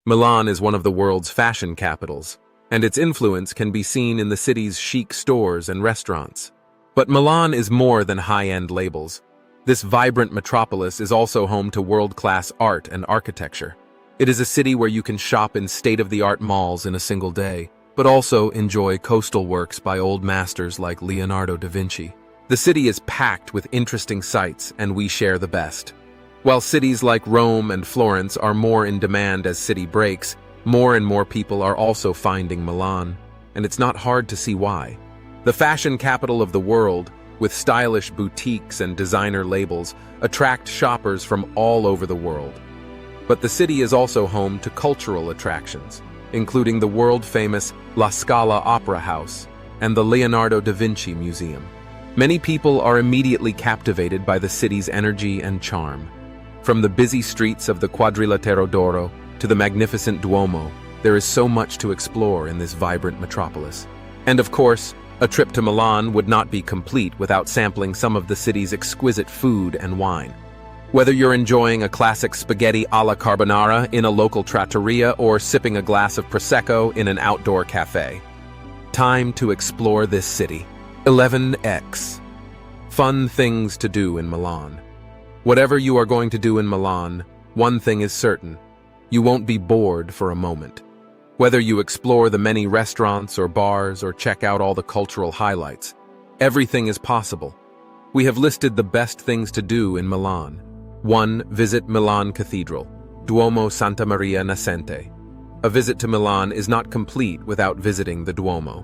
Milan is one of the world's fashion capitals, and its influence can be seen in the city's chic stores and restaurants. But Milan is more than high-end labels. This vibrant metropolis is also home to world-class art and architecture. It is a city where you can shop in state-of-the-art malls in a single day, but also enjoy coastal works by old masters like Leonardo da Vinci. The city is packed with interesting sights, and we share the best. While cities like Rome and Florence are more in demand as city breaks, more and more people are also finding Milan, and it's not hard to see why. The fashion capital of the world, with stylish boutiques and designer labels, attract shoppers from all over the world. But the city is also home to cultural attractions, including the world-famous La Scala Opera House and the Leonardo da Vinci Museum. Many people are immediately captivated by the city's energy and charm. From the busy streets of the Quadrilatero d'Oro to the magnificent Duomo, there is so much to explore in this vibrant metropolis. And of course, a trip to Milan would not be complete without sampling some of the city's exquisite food and wine. Whether you're enjoying a classic spaghetti alla carbonara in a local trattoria or sipping a glass of Prosecco in an outdoor cafe, time to explore this city. 11x. Fun things to do in Milan. Whatever you are going to do in Milan, one thing is certain: you won't be bored for a moment. Whether you explore the many restaurants or bars or check out all the cultural highlights, everything is possible. We have listed the best things to do in Milan. 1. Visit Milan Cathedral, Duomo Santa Maria Nascente. A visit to Milan is not complete without visiting the Duomo.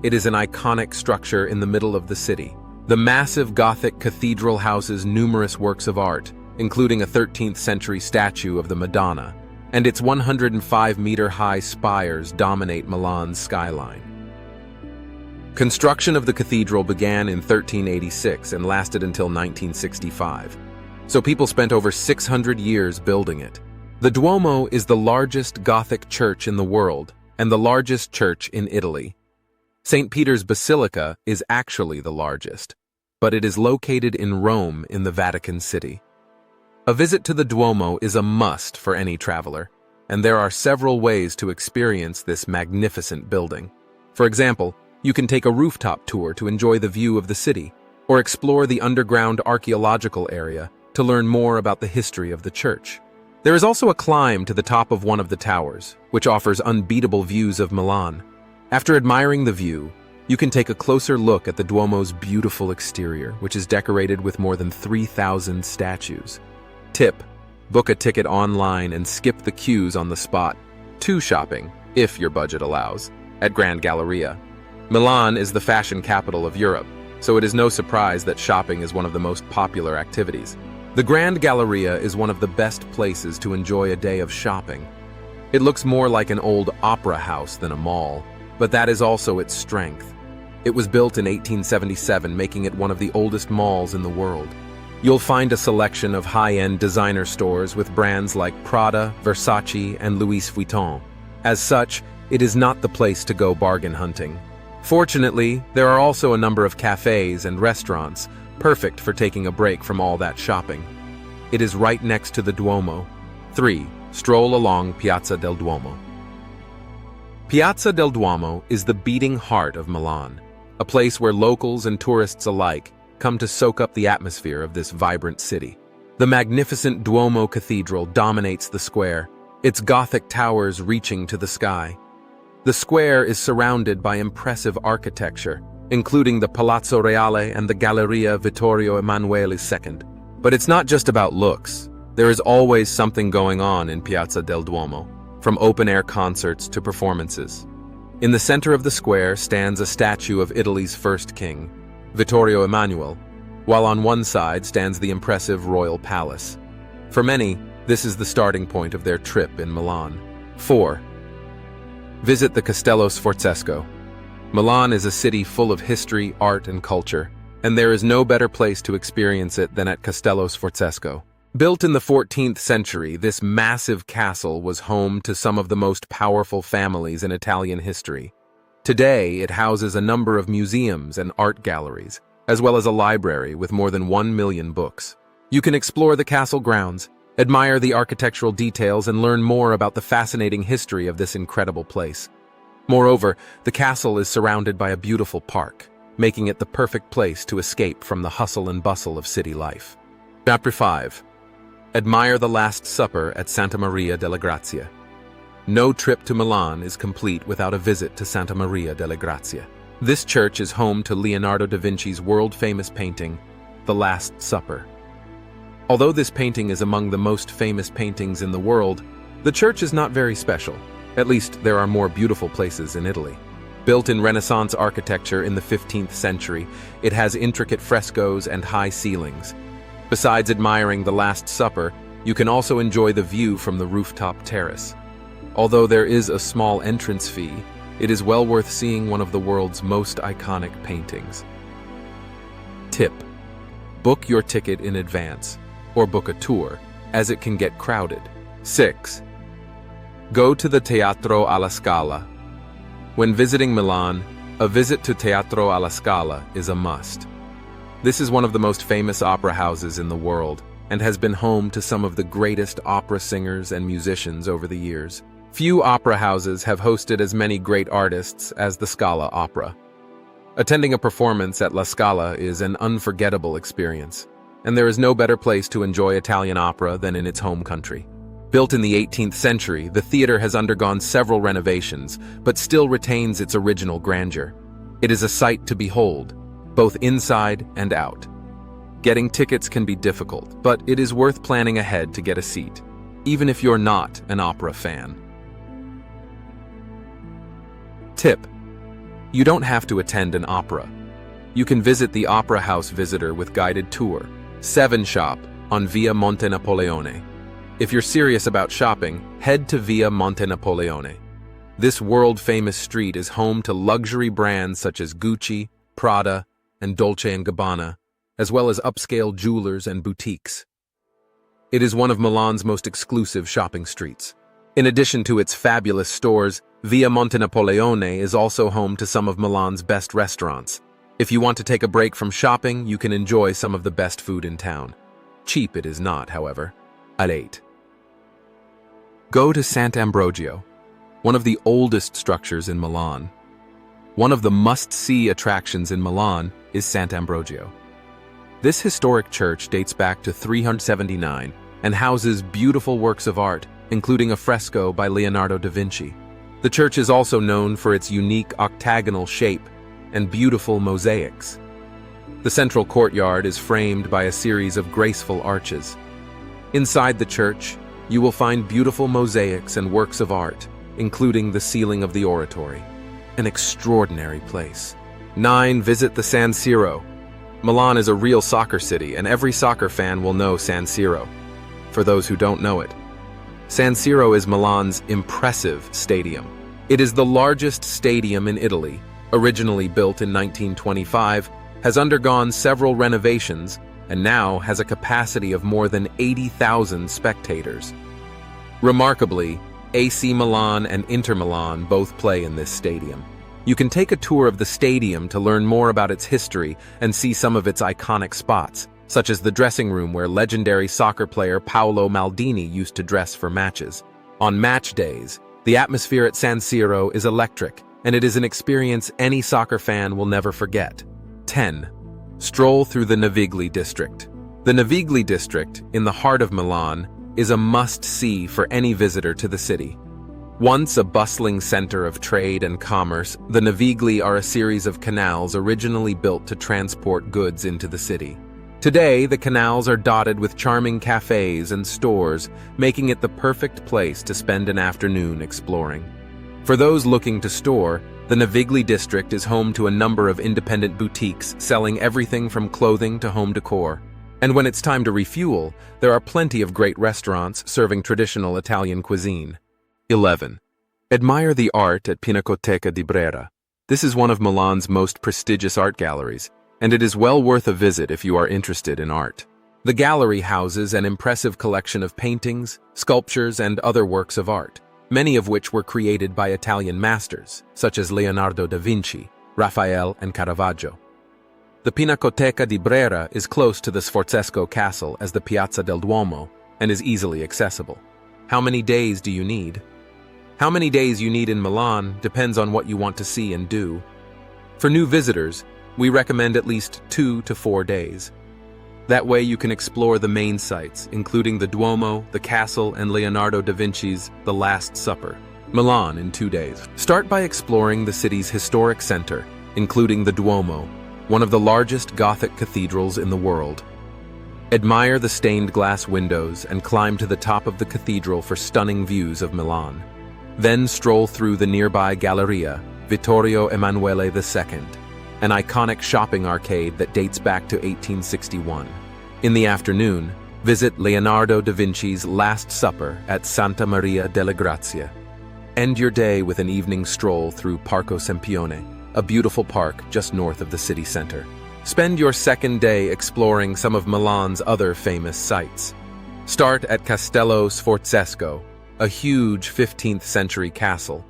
It is an iconic structure in the middle of the city. The massive Gothic cathedral houses numerous works of art, including a 13th-century statue of the Madonna, and its 105-meter-high spires dominate Milan's skyline. Construction of the cathedral began in 1386 and lasted until 1965, so people spent over 600 years building it. The Duomo is the largest Gothic church in the world and the largest church in Italy. St. Peter's Basilica is actually the largest, but it is located in Rome in the Vatican City. A visit to the Duomo is a must for any traveler, and there are several ways to experience this magnificent building. For example, you can take a rooftop tour to enjoy the view of the city, or explore the underground archaeological area to learn more about the history of the church. There is also a climb to the top of one of the towers, which offers unbeatable views of Milan. After admiring the view, you can take a closer look at the Duomo's beautiful exterior, which is decorated with more than 3,000 statues. Tip: book a ticket online and skip the queues on the spot. 2. Shopping, if your budget allows, at Grand Galleria. Milan is the fashion capital of Europe, so it is no surprise that shopping is one of the most popular activities. The Grand Galleria is one of the best places to enjoy a day of shopping. It looks more like an old opera house than a mall, but that is also its strength. It was built in 1877, making it one of the oldest malls in the world. You'll find a selection of high-end designer stores with brands like Prada, Versace, and Louis Vuitton. As such, it is not the place to go bargain hunting. Fortunately, there are also a number of cafes and restaurants, perfect for taking a break from all that shopping. It is right next to the Duomo. 3. Stroll along Piazza del Duomo. Piazza del Duomo is the beating heart of Milan, a place where locals and tourists alike come to soak up the atmosphere of this vibrant city. The magnificent Duomo Cathedral dominates the square, its Gothic towers reaching to the sky. The square is surrounded by impressive architecture, including the Palazzo Reale and the Galleria Vittorio Emanuele II. But it's not just about looks. There is always something going on in Piazza del Duomo, from open-air concerts to performances. In the center of the square stands a statue of Italy's first king, Vittorio Emanuele, while on one side stands the impressive royal palace. For many, this is the starting point of their trip in Milan. 4. Visit the Castello Sforzesco. Milan is a city full of history, art, and culture, and there is no better place to experience it than at Castello Sforzesco. Built in the 14th century, this massive castle was home to some of the most powerful families in Italian history. Today, it houses a number of museums and art galleries, as well as a library with more than 1 million books. You can explore the castle grounds, Admire the architectural details and learn more about the fascinating history of this incredible place. Moreover, the castle is surrounded by a beautiful park, making it the perfect place to escape from the hustle and bustle of city life. Chapter 5. Admire the Last Supper at Santa Maria delle Grazie. No trip to Milan is complete without a visit to Santa Maria delle Grazie. This church is home to Leonardo da Vinci's world-famous painting, The Last Supper. Although this painting is among the most famous paintings in the world, the church is not very special. At least there are more beautiful places in Italy. Built in Renaissance architecture in the 15th century, it has intricate frescoes and high ceilings. Besides admiring the Last Supper, you can also enjoy the view from the rooftop terrace. Although there is a small entrance fee, it is well worth seeing one of the world's most iconic paintings. Tip: book your ticket in advance, or book a tour, as it can get crowded. 6. Go to the Teatro alla Scala. When visiting Milan, a visit to Teatro alla Scala is a must. This is one of the most famous opera houses in the world, and has been home to some of the greatest opera singers and musicians over the years. Few opera houses have hosted as many great artists as the Scala Opera. Attending a performance at La Scala is an unforgettable experience, and there is no better place to enjoy Italian opera than in its home country. Built in the 18th century, the theater has undergone several renovations, but still retains its original grandeur. It is a sight to behold, both inside and out. Getting tickets can be difficult, but it is worth planning ahead to get a seat, even if you're not an opera fan. Tip: you don't have to attend an opera. You can visit the Opera House Visitor with guided tour, 7 Shop, on Via Monte Napoleone. If you're serious about shopping, head to Via Monte Napoleone. This world-famous street is home to luxury brands such as Gucci, Prada, and Dolce & Gabbana, as well as upscale jewelers and boutiques. It is one of Milan's most exclusive shopping streets. In addition to its fabulous stores, Via Monte Napoleone is also home to some of Milan's best restaurants. If you want to take a break from shopping, you can enjoy some of the best food in town. Cheap it is not, however. At 8. Go to Sant'Ambrogio, one of the oldest structures in Milan. One of the must-see attractions in Milan is Sant'Ambrogio. This historic church dates back to 379 and houses beautiful works of art, including a fresco by Leonardo da Vinci. The church is also known for its unique octagonal shape and beautiful mosaics. The central courtyard is framed by a series of graceful arches. Inside the church, you will find beautiful mosaics and works of art, including the ceiling of the oratory. An extraordinary place. 9. Visit the San Siro. Milan is a real soccer city, and every soccer fan will know San Siro. For those who don't know it, San Siro is Milan's impressive stadium. It is the largest stadium in Italy, originally built in 1925, has undergone several renovations, and now has a capacity of more than 80,000 spectators. Remarkably, AC Milan and Inter Milan both play in this stadium. You can take a tour of the stadium to learn more about its history and see some of its iconic spots, such as the dressing room where legendary soccer player Paolo Maldini used to dress for matches. On match days, the atmosphere at San Siro is electric, and it is an experience any soccer fan will never forget. 10. Stroll through the Navigli district. The Navigli district, in the heart of Milan, is a must-see for any visitor to the city. Once a bustling center of trade and commerce, the Navigli are a series of canals originally built to transport goods into the city. Today, the canals are dotted with charming cafes and stores, making it the perfect place to spend an afternoon exploring. For those looking to store, the Navigli district is home to a number of independent boutiques selling everything from clothing to home decor. And when it's time to refuel, there are plenty of great restaurants serving traditional Italian cuisine. 11. Admire the art at Pinacoteca di Brera. This is one of Milan's most prestigious art galleries, and it is well worth a visit if you are interested in art. The gallery houses an impressive collection of paintings, sculptures, and other works of art, many of which were created by Italian masters, such as Leonardo da Vinci, Raphael, and Caravaggio. The Pinacoteca di Brera is close to the Sforzesco Castle as the Piazza del Duomo, and is easily accessible. How many days do you need? How many days you need in Milan depends on what you want to see and do. For new visitors, we recommend at least 2 to 4 days. That way you can explore the main sites, including the Duomo, the castle, and Leonardo da Vinci's The Last Supper. Milan in 2 days. Start by exploring the city's historic center, including the Duomo, one of the largest Gothic cathedrals in the world. Admire the stained glass windows and climb to the top of the cathedral for stunning views of Milan. Then stroll through the nearby Galleria Vittorio Emanuele II, an iconic shopping arcade that dates back to 1861. In the afternoon, visit Leonardo da Vinci's Last Supper at Santa Maria delle Grazie. End your day with an evening stroll through Parco Sempione, a beautiful park just north of the city center. Spend your second day exploring some of Milan's other famous sites. Start at Castello Sforzesco, a huge 15th century castle.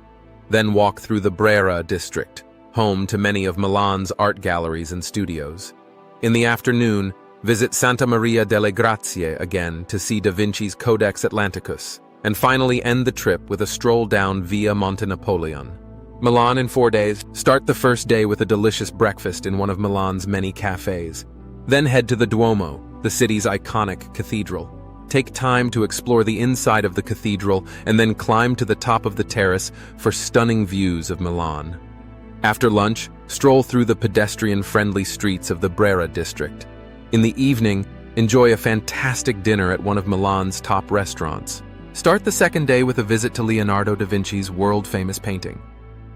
Then walk through the Brera district, home to many of Milan's art galleries and studios. In the afternoon, visit Santa Maria delle Grazie again to see Da Vinci's Codex Atlanticus, and finally end the trip with a stroll down Via Monte Napoleon. Milan in 4 days. Start the first day with a delicious breakfast in one of Milan's many cafes. Then head to the Duomo, the city's iconic cathedral. Take time to explore the inside of the cathedral and then climb to the top of the terrace for stunning views of Milan. After lunch, stroll through the pedestrian-friendly streets of the Brera district. In the evening, enjoy a fantastic dinner at one of Milan's top restaurants. Start the second day with a visit to Leonardo da Vinci's world-famous painting.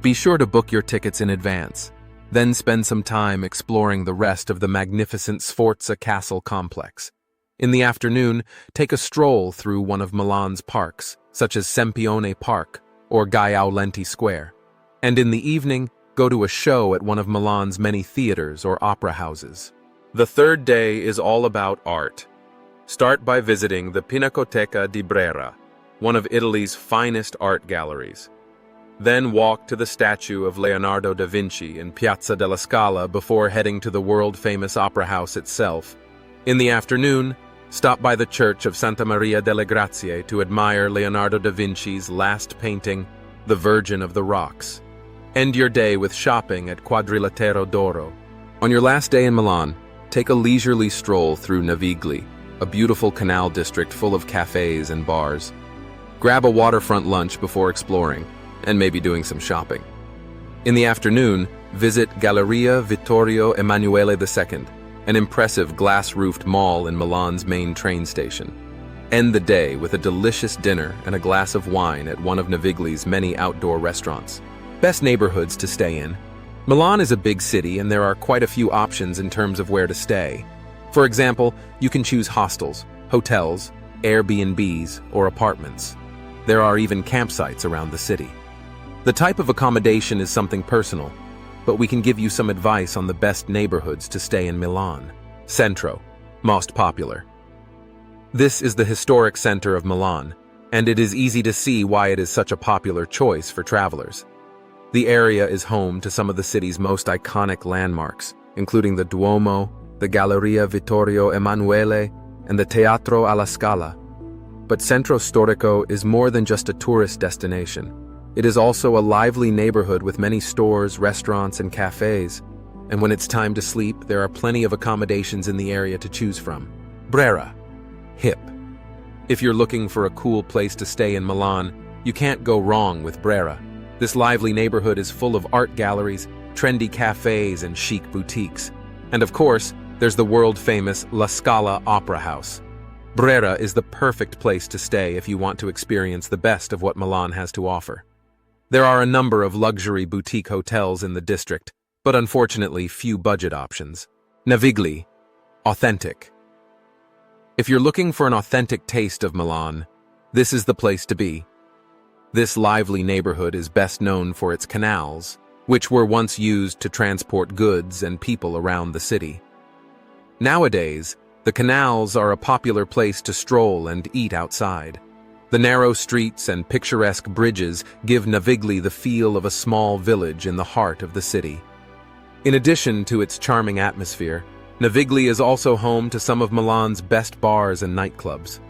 Be sure to book your tickets in advance. Then spend some time exploring the rest of the magnificent Sforza Castle complex. In the afternoon, take a stroll through one of Milan's parks, such as Sempione Park or Gaiaulenti Square. And in the evening, go to a show at one of Milan's many theaters or opera houses. The third day is all about art. Start by visiting the Pinacoteca di Brera, one of Italy's finest art galleries. Then walk to the statue of Leonardo da Vinci in Piazza della Scala before heading to the world-famous opera house itself. In the afternoon, stop by the church of Santa Maria delle Grazie to admire Leonardo da Vinci's last painting, The Virgin of the Rocks. End your day with shopping at Quadrilatero d'Oro. On your last day in Milan, take a leisurely stroll through Navigli, a beautiful canal district full of cafes and bars. Grab a waterfront lunch before exploring, and maybe doing some shopping. In the afternoon, visit Galleria Vittorio Emanuele II, an impressive glass-roofed mall in Milan's main train station. End the day with a delicious dinner and a glass of wine at one of Navigli's many outdoor restaurants. Best neighborhoods to stay in. Milan is a big city and there are quite a few options in terms of where to stay. For example, you can choose hostels, hotels, Airbnbs, or apartments. There are even campsites around the city. The type of accommodation is something personal, but we can give you some advice on the best neighborhoods to stay in Milan. Centro, most popular. This is the historic center of Milan, and it is easy to see why it is such a popular choice for travelers. The area is home to some of the city's most iconic landmarks, including the Duomo, the Galleria Vittorio Emanuele, and the Teatro alla Scala. But Centro Storico is more than just a tourist destination. It is also a lively neighborhood with many stores, restaurants, and cafes. And when it's time to sleep, there are plenty of accommodations in the area to choose from. Brera. Hip. If you're looking for a cool place to stay in Milan, you can't go wrong with Brera. This lively neighborhood is full of art galleries, trendy cafes, and chic boutiques. And of course, there's the world-famous La Scala Opera House. Brera is the perfect place to stay if you want to experience the best of what Milan has to offer. There are a number of luxury boutique hotels in the district, but unfortunately few budget options. Navigli. Authentic. If you're looking for an authentic taste of Milan, this is the place to be. This lively neighborhood is best known for its canals, which were once used to transport goods and people around the city. Nowadays, the canals are a popular place to stroll and eat outside. The narrow streets and picturesque bridges give Navigli the feel of a small village in the heart of the city. In addition to its charming atmosphere, Navigli is also home to some of Milan's best bars and nightclubs.